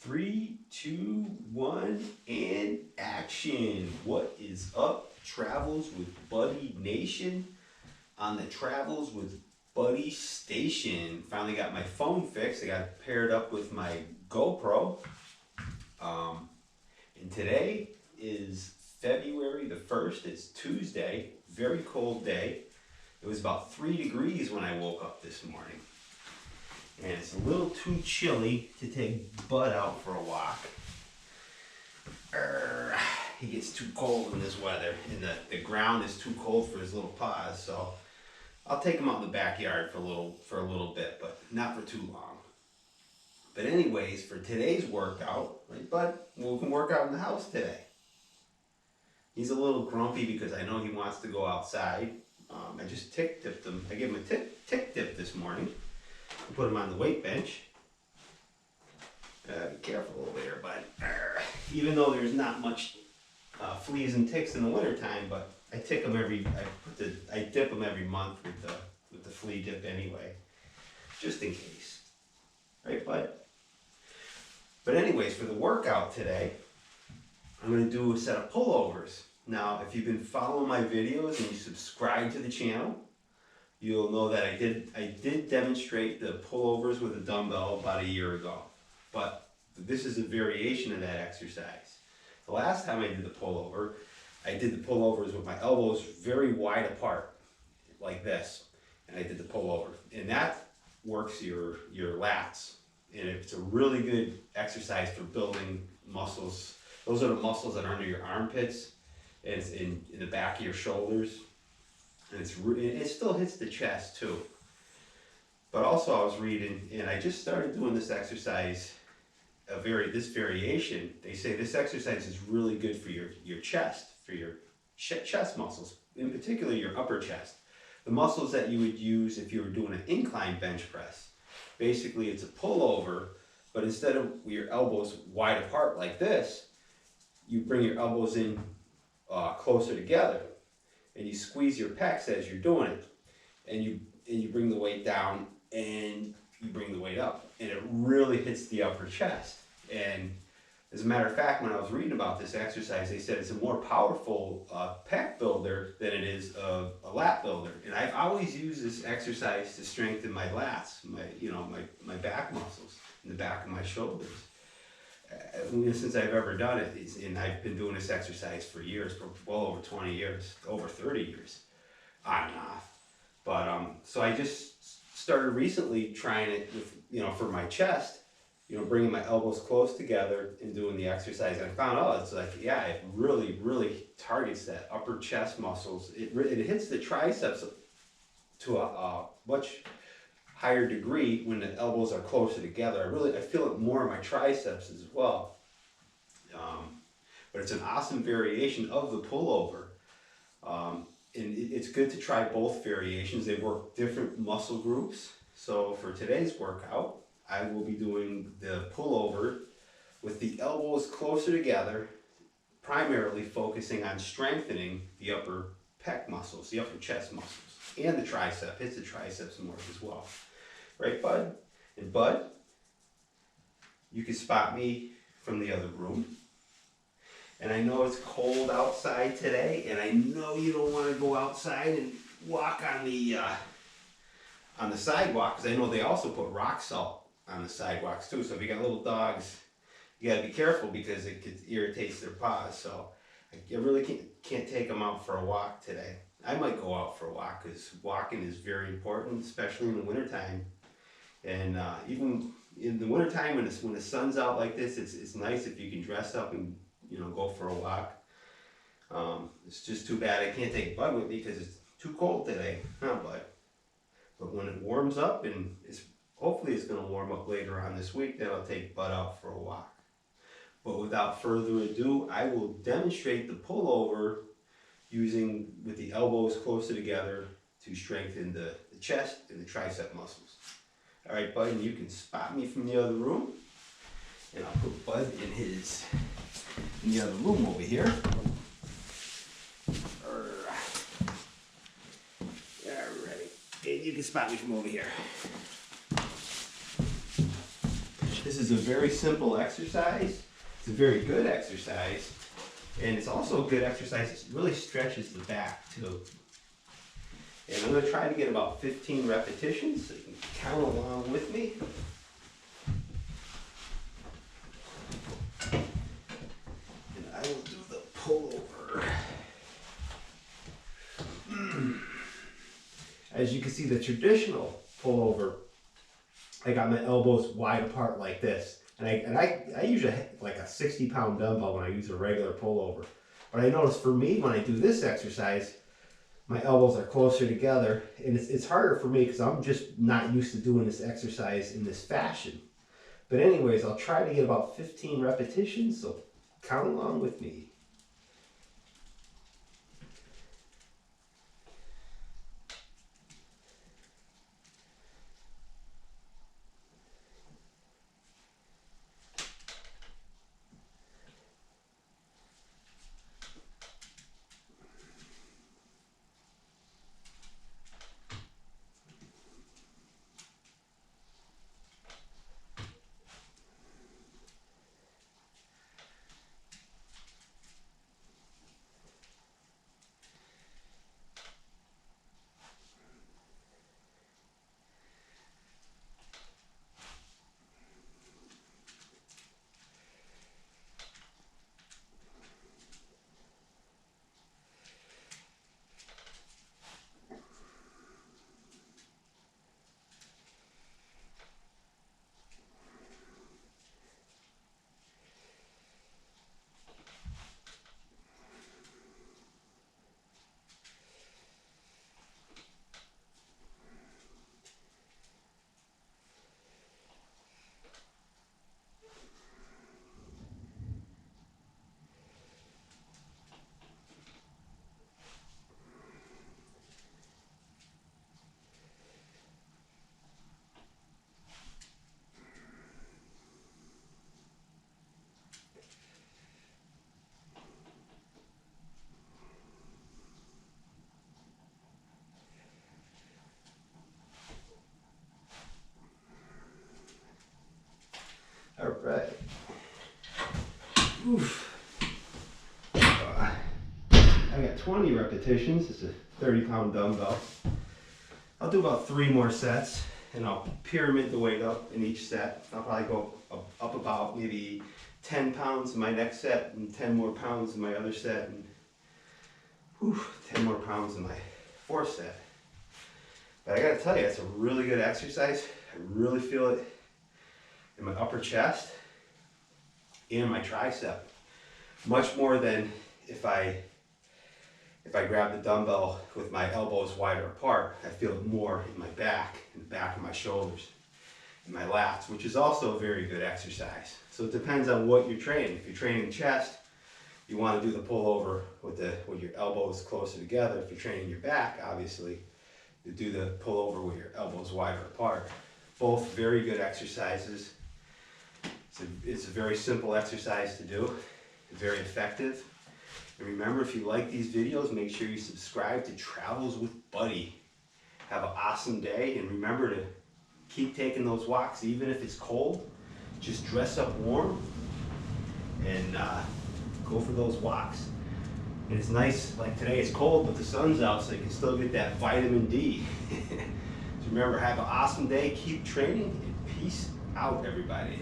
Three, two, one, and action. What is up, Travels with Buddy Nation? On the Travels with Buddy station. Finally got my phone fixed. I got it paired up with my GoPro. And today is February the 1st. It's Tuesday. Very cold day. It was about 3 degrees when I woke up this morning. And it's a little too chilly to take Bud out for a walk. He gets too cold in this weather, and the ground is too cold for his little paws, so I'll take him out in the backyard for a little bit, but not for too long. But anyways, for today's workout, right, Bud? We can work out in the house today. He's a little grumpy because I know he wants to go outside. I just tick dipped him. I gave him a tick dip this morning. Put him on the weight bench. Be careful over there, bud. Even though there's not much fleas and ticks in the wintertime, but I tick them I dip them every month with the flea dip anyway, just in case, right, bud? But anyways, for the workout today, I'm going to do a set of pullovers. Now, if you've been following my videos and you subscribe to the channel, you'll know that I did demonstrate the pullovers with a dumbbell about a year ago, but this is a variation of that exercise. The last time I did the pullover, I did the pullovers with my elbows very wide apart, like this, and I did the pullover, and that works your lats, and it's a really good exercise for building muscles. Those are the muscles that are under your armpits, and it's in the back of your shoulders. And it still hits the chest too. But also I was reading, and I just started doing this exercise, this variation. They say this exercise is really good for your chest, for your chest muscles, in particular your upper chest. The muscles that you would use if you were doing an incline bench press. Basically it's a pullover, but instead of your elbows wide apart like this, you bring your elbows in closer together. And you squeeze your pecs as you're doing it, and you bring the weight down and you bring the weight up, and it really hits the upper chest. And as a matter of fact, when I was reading about this exercise, they said it's a more powerful pec builder than it is a lat builder. And I've always used this exercise to strengthen my lats, my back muscles, in the back of my shoulders. Since I've ever done it, and I've been doing this exercise for years, for well over 20 years, over 30 years, on and off. But so I just started recently trying it with, for my chest, bringing my elbows close together and doing the exercise. And I found out it's like, yeah, it really, really targets that upper chest muscles. It hits the triceps to a much higher degree when the elbows are closer together. I feel it more in my triceps as well. But it's an awesome variation of the pullover. And it's good to try both variations. They work different muscle groups. So for today's workout, I will be doing the pullover with the elbows closer together, primarily focusing on strengthening the upper pec muscles, the upper chest muscles, and the tricep. Hits the triceps more as well. Right, Bud? And Bud, you can spot me from the other room. And I know it's cold outside today, and I know you don't want to go outside and walk on the sidewalk, because I know they also put rock salt on the sidewalks too. So if you got little dogs, you got to be careful because it irritates their paws. So I really can't take them out for a walk today. I might go out for a walk because walking is very important, especially in the wintertime. And even in the wintertime when the sun's out like this, it's nice if you can dress up and go for a walk. It's just too bad I can't take Bud with me because it's too cold today, huh, Bud? But when it warms up, and hopefully it's going to warm up later on this week, then I'll take Bud out for a walk. But without further ado, I will demonstrate the pullover with the elbows closer together to strengthen the chest and the tricep muscles. All right, Bud, and you can spot me from the other room. And I'll put Bud in the other room over here. All right, and you can spot me from over here. This is a very simple exercise. It's a very good exercise. And it's also a good exercise. It really stretches the back too. And I'm going to try to get about 15 repetitions, so you can count along with me. And I will do the pullover. As you can see, the traditional pullover, I got my elbows wide apart like this. And I usually have like a 60-pound dumbbell when I use a regular pullover. But I notice for me, when I do this exercise, my elbows are closer together. And it's harder for me because I'm just not used to doing this exercise in this fashion. But anyways, I'll try to get about 15 repetitions, so count along with me. All right. Oof. I got 20 repetitions. It's a 30-pound dumbbell. I'll do about 3 more sets, and I'll pyramid the weight up in each set. I'll probably go up about maybe 10 pounds in my next set, and 10 more pounds in my other set, and 10 more pounds in my 4th set. But I gotta tell you, it's a really good exercise. I really feel it in my upper chest and my tricep, much more than if I grab the dumbbell with my elbows wider apart. I feel it more in my back, in the back of my shoulders, in my lats, which is also a very good exercise. So it depends on what you're training. If you're training chest, you want to do the pullover with your elbows closer together. If you're training your back, obviously, you do the pullover with your elbows wider apart. Both very good exercises. It's a very simple exercise to do, very effective. And remember, if you like these videos, make sure you subscribe to Travels with Buddy. Have an awesome day, and remember to keep taking those walks, even if it's cold. Just dress up warm and go for those walks. And it's nice, like today it's cold, but the sun's out, so you can still get that vitamin D. So remember, have an awesome day, keep training, and peace out, everybody.